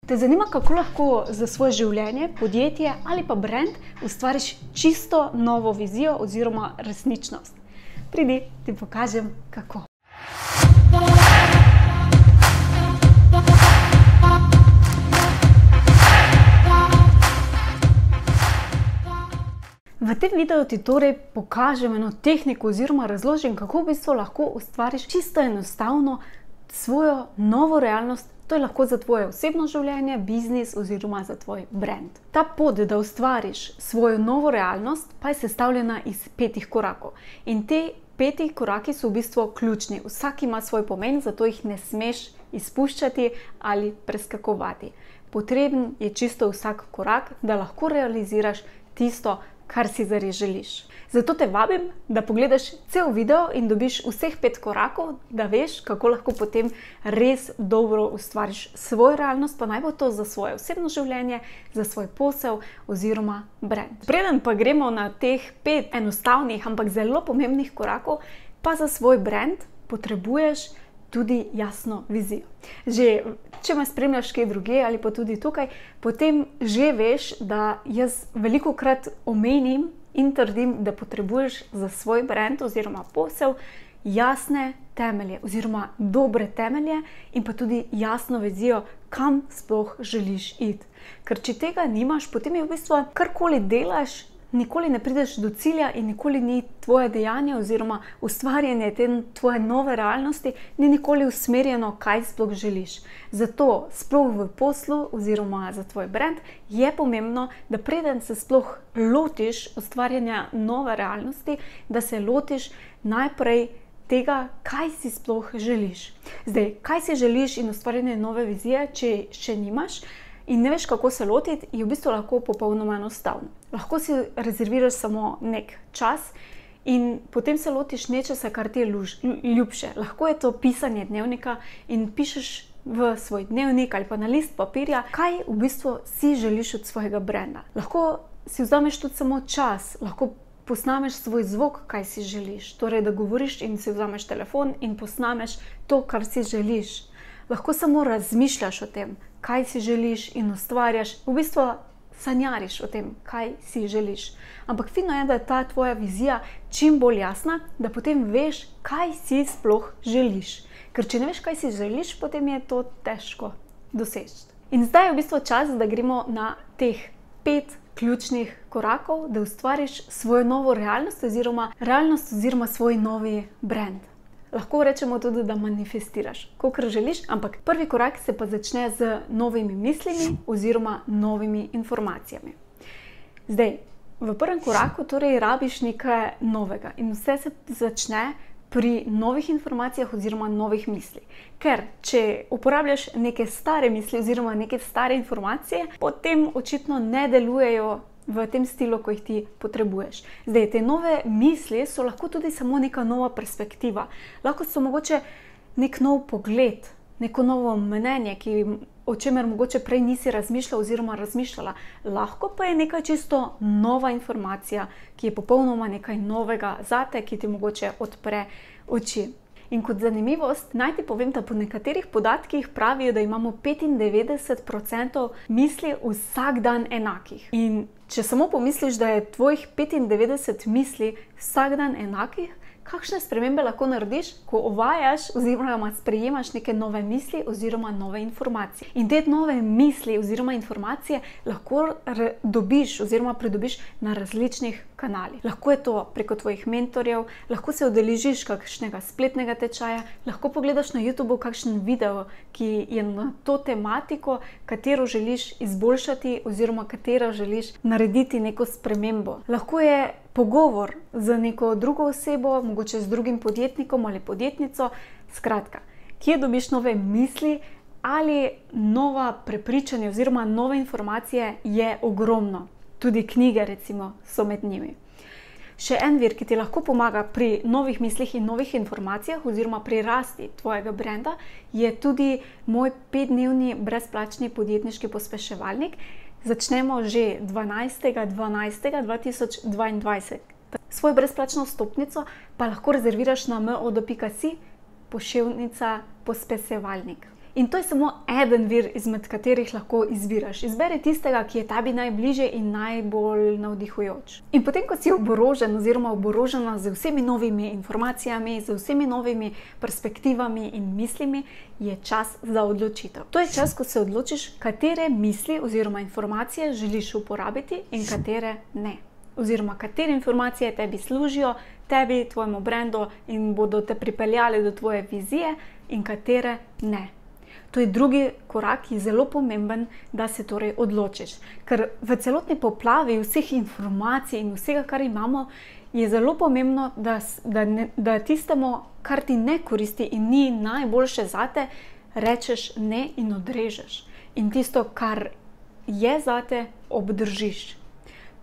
Te zanima, kako lahko za svoje življenje, podjetje ali pa brand ustvariš čisto novo vizijo oziroma resničnost? Pridi, ti pokažem kako. V tem videu ti torej pokažem eno tehniko oziroma razložim, kako v bistvu lahko ustvariš čisto enostavno svojo novo realnost. To je lahko za tvoje osebno življenje, biznis oziroma za tvoj brand. Ta pot, da ustvariš svojo novo realnost, pa je sestavljena iz 5 korakov. In te 5 koraki so v bistvu ključni. Vsak ima svoj pomen, zato jih ne smeš izpuščati ali preskakovati. Potreben je čisto vsak korak, da lahko realiziraš tisto, kar si zares želiš. Zato te vabim, da pogledaš cel video in dobiš vseh 5 korakov, da veš, kako lahko potem res dobro ustvariš svojo realnost, pa naj bo to za svoje osebno življenje, za svoj posel oziroma brand. Preden pa gremo na teh 5 enostavnih, ampak zelo pomembnih korakov, pa za svoj brand potrebuješ tudi jasno vizijo. Že če me spremljaš kje druge ali pa tudi tukaj, potem že veš, da jaz velikokrat omenim in trdim, da potrebuješ za svoj brand oziroma posel jasne temelje oziroma dobre temelje in pa tudi jasno vizijo, kam sploh želiš iti. Ker če tega nimaš, potem je v bistvu karkoli delaš, nikoli ne prideš do cilja in nikoli ni tvoje dejanje oziroma ustvarjanje te tvoje nove realnosti, ni nikoli usmerjeno, kaj sploh želiš. Zato sploh v poslu oziroma za tvoj brand je pomembno, da preden se sploh lotiš ustvarjanja nove realnosti, da se lotiš najprej tega, kaj si sploh želiš. Zdaj, kaj si želiš in ustvarjanje nove vizije, če še nimaš, in ne veš, kako se lotiti, je v bistvu lahko popolnoma enostavno. Lahko si rezerviraš samo nek čas in potem se lotiš nečesa, kar ti je ljubše. Lahko je to pisanje dnevnika in pišeš v svoj dnevnik ali pa na list papirja, kaj v bistvu si želiš od svojega brenda. Lahko si vzameš tudi samo čas, lahko posnameš svoj zvok, kaj si želiš. Torej, da govoriš in si vzameš telefon in posnameš to, kar si želiš. Lahko samo razmišljaš o tem, kaj si želiš in ustvarjaš, v bistvu sanjariš o tem, kaj si želiš. Ampak fino je, da je ta tvoja vizija čim bolj jasna, da potem veš, kaj si sploh želiš. Ker če ne veš, kaj si želiš, potem je to težko doseči. In zdaj je v bistvu čas, da gremo na teh 5 ključnih korakov, da ustvariš svojo novo realnost oziroma svoj novi brand. Lahko rečemo tudi, da manifestiraš, kakor želiš, ampak prvi korak se pa začne z novimi mislimi oziroma novimi informacijami. Zdaj, v prvem koraku torej rabiš nekaj novega in vse se začne pri novih informacijah oziroma novih misli. Ker če uporabljaš neke stare misli oziroma neke stare informacije, potem očitno ne delujejo v tem stilu, ko jih ti potrebuješ. Zdaj, te nove misli so lahko tudi samo neka nova perspektiva. Lahko so mogoče nek nov pogled, neko novo mnenje, o čemer mogoče prej nisi razmišljal oziroma razmišljala. Lahko pa je nekaj čisto nova informacija, ki je popolnoma nekaj novega zate, ki ti mogoče odpre oči. In kot zanimivost, naj ti povem, da po nekaterih podatkih pravijo, da imamo 95% misli vsak dan enakih. In če samo pomisliš, da je tvojih 95 misli vsak dan enakih, kakšne spremembe lahko narediš, ko uvajaš oziroma sprejemaš neke nove misli oziroma nove informacije. In te nove misli oziroma informacije lahko dobiš oziroma pridobiš na različnih kanalih. Lahko je to preko tvojih mentorjev, lahko se udeležiš kakšnega spletnega tečaja, lahko pogledaš na YouTubeu kakšen video, ki je na to tematiko, katero želiš izboljšati oziroma katero želiš narediti neko spremembo. Lahko je pogovor z neko drugo osebo, mogoče z drugim podjetnikom ali podjetnico. Skratka, kje dobiš nove misli ali nova prepričanja oziroma nove informacije je ogromno. Tudi knjige recimo so med njimi. Še en vir, ki ti lahko pomaga pri novih mislih in novih informacijah oziroma pri rasti tvojega brenda, je tudi moj 5-dnevni brezplačni podjetniški pospeševalnik. Začnemo že 12.12.2022. Svojo brezplačno vstopnico pa lahko rezerviraš na mod.si /pospeševalnik. In to je samo eden vir, izmed katerih lahko izbiraš. Izberi tistega, ki je tebi najbližje in najbolj navdihujoč. In potem, ko si oborožen oziroma oborožena z vsemi novimi informacijami, z vsemi novimi perspektivami in mislimi, je čas za odločitev. To je čas, ko se odločiš, katere misli oziroma informacije želiš uporabiti in katere ne. Oziroma, katere informacije tebi služijo, tebi, tvojemu brandu in bodo te pripeljali do tvoje vizije in katere ne. To je drugi korak, ki je zelo pomemben, da se torej odločiš. Ker v celotni poplavi vseh informacij in vsega, kar imamo, je zelo pomembno, da tistemu, kar ti ne koristi in ni najboljše zate, rečeš ne in odrežeš. In tisto, kar je zate, obdržiš.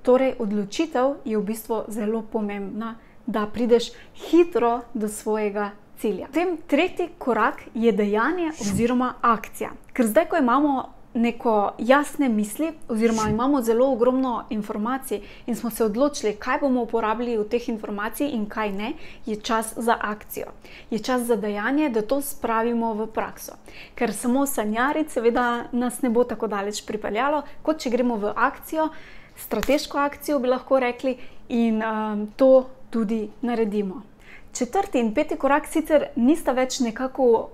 Torej, odločitev je v bistvu zelo pomembna, da prideš hitro do svojega cilja. Potem tretji korak je dejanje oziroma akcija. Ker zdaj, ko imamo neko jasne misli oziroma imamo zelo ogromno informacij in smo se odločili, kaj bomo uporabili od teh informacij in kaj ne, je čas za akcijo. Je čas za dejanje, da to spravimo v prakso. Ker samo sanjariti seveda nas ne bo tako daleč pripeljalo, kot če gremo v akcijo, strateško akcijo bi lahko rekli, in to tudi naredimo. Četrti in peti korak sicer nista več nekako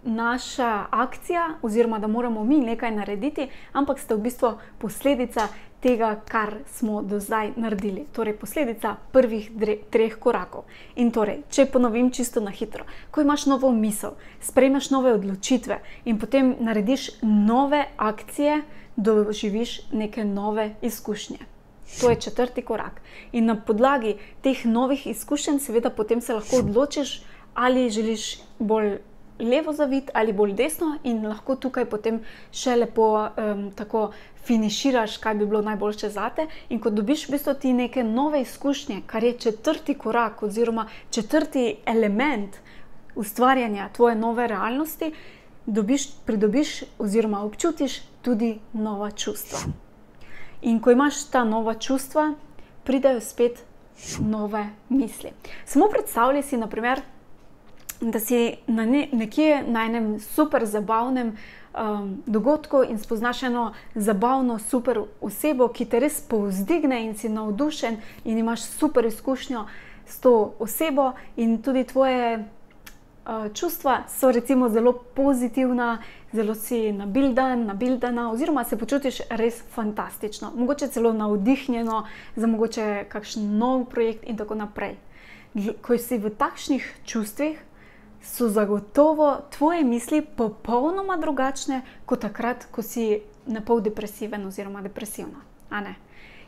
naša akcija oziroma da moramo mi nekaj narediti, ampak sta v bistvu posledica tega, kar smo do zdaj naredili. Torej posledica prvih treh korakov. In torej, če ponovim čisto na hitro, ko imaš novo misel, sprejmeš nove odločitve in potem narediš nove akcije, doživiš neke nove izkušnje. To je četrti korak. In na podlagi teh novih izkušenj seveda potem se lahko odločiš, ali želiš bolj levo zaviti ali bolj desno, in lahko tukaj potem še lepo tako finiširaš, kaj bi bilo najboljše zate. In ko dobiš v bistvu ti neke nove izkušnje, kar je četrti korak oziroma četrti element ustvarjanja tvoje nove realnosti, pridobiš oziroma občutiš tudi nova čustva. In ko imaš ta nova čustva, pridejo spet nove misli. Samo predstavljaj si, na primer, da si nekje na enem super zabavnem dogodku in spoznaš eno zabavno super osebo, ki te res povzdigne in si navdušen in imaš super izkušnjo s to osebo in tudi tvoje čustva so recimo zelo pozitivna, zelo si nabildana oziroma se počutiš res fantastično, mogoče celo navdihnjeno za mogoče kakšen nov projekt in tako naprej. Ko si v takšnih čustvih, so zagotovo tvoje misli popolnoma drugačne kot takrat, ko si napol depresiven oziroma depresivna, a ne?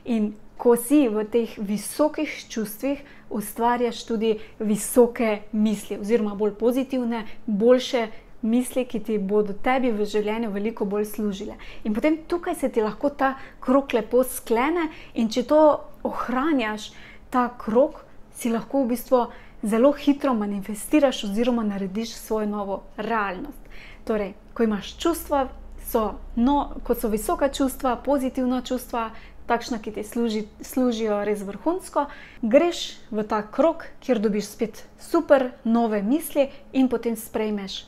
In ko si v teh visokih čustvih, ustvarjaš tudi visoke misli oziroma bolj pozitivne, boljše misli, ki ti bodo tebi v življenju veliko bolj služile. In potem tukaj se ti lahko ta krog lepo sklene, in če to ohranjaš, ta krog, si lahko v bistvu zelo hitro manifestiraš oziroma narediš svojo novo realnost. Torej, ko imaš čustva, ko so visoka čustva, pozitivna čustva, takšna, ki ti služijo res vrhunsko, greš v ta krog, kjer dobiš spet super nove misli in potem sprejmeš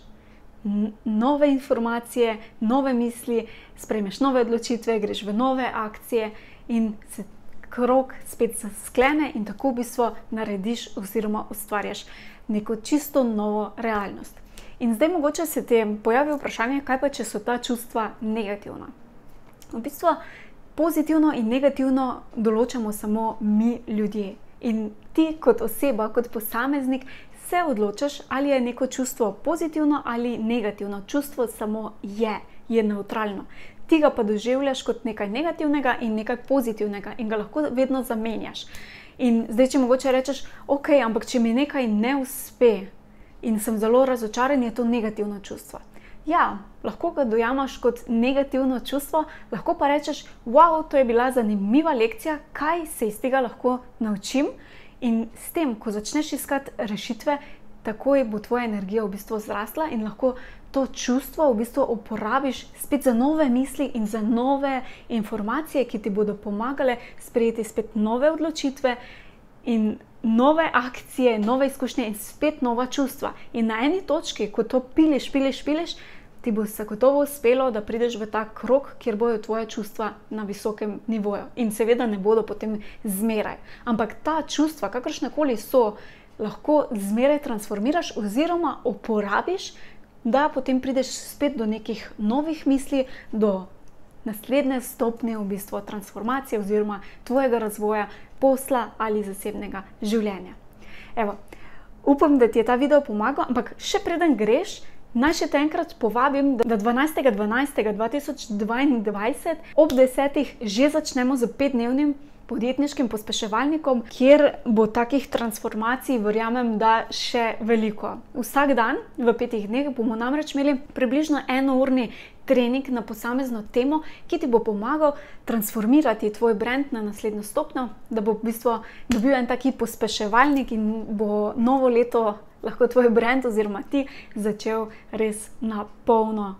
nove informacije, nove misli, sprejmeš nove odločitve, greš v nove akcije in se krog spet sklene in tako v bistvu narediš oziroma ustvarjaš neko čisto novo realnost. In zdaj mogoče se ti pojavi vprašanje, kaj pa če so ta čustva negativna? V bistvu pozitivno in negativno določamo samo mi ljudje. In ti kot oseba, kot posameznik se odločaš, ali je neko čustvo pozitivno ali negativno. Čustvo samo je neutralno. Ti ga pa doživljaš kot nekaj negativnega in nekaj pozitivnega in ga lahko vedno zamenjaš. In zdaj, če mogoče rečeš, ok, ampak če mi nekaj ne uspe in sem zelo razočaran, je to negativno čustvo. Ja, lahko ga dojamaš kot negativno čustvo, lahko pa rečeš, wow, to je bila zanimiva lekcija, kaj se iz tega lahko naučim, in s tem, ko začneš iskati rešitve, takoj bo tvoja energija v bistvu zrasla in lahko to čustvo v bistvu uporabiš spet za nove misli in za nove informacije, ki ti bodo pomagale sprejeti spet nove odločitve in nove akcije, nove izkušnje in spet nova čustva. In na eni točki, ko to piliš, ti bo zagotovo uspelo, da prideš v ta krog, kjer bojo tvoje čustva na visokem nivoju. In seveda ne bodo potem zmeraj. Ampak ta čustva, kakršnekoli so, lahko zmeraj transformiraš oziroma uporabiš, da potem prideš spet do nekih novih misli, do naslednje stopnje v bistvu transformacije oziroma tvojega razvoja, posla ali zasebnega življenja. Evo, upam, da ti je ta video pomagal, ampak še preden greš, naj še te enkrat povabim, da 12.12.2022 ob 10. že začnemo z 5-dnevnim podjetniškim pospeševalnikom, kjer bo takih transformacij, verjamem, da še veliko. Vsak dan v 5 dneh bomo namreč imeli približno 1-urni trening na posamezno temo, ki ti bo pomagal transformirati tvoj brand na naslednjo stopnjo, da bo v bistvu dobil en taki pospeševalnik in bo novo leto lahko tvoj brand oziroma ti začel res na polno.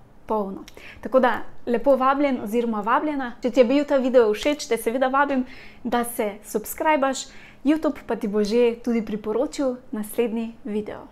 Tako da lepo vabljen oziroma vabljena. Če ti je bil ta video všeč, te seveda vabim, da se subscribaš, YouTube pa ti bo že tudi priporočil naslednji video.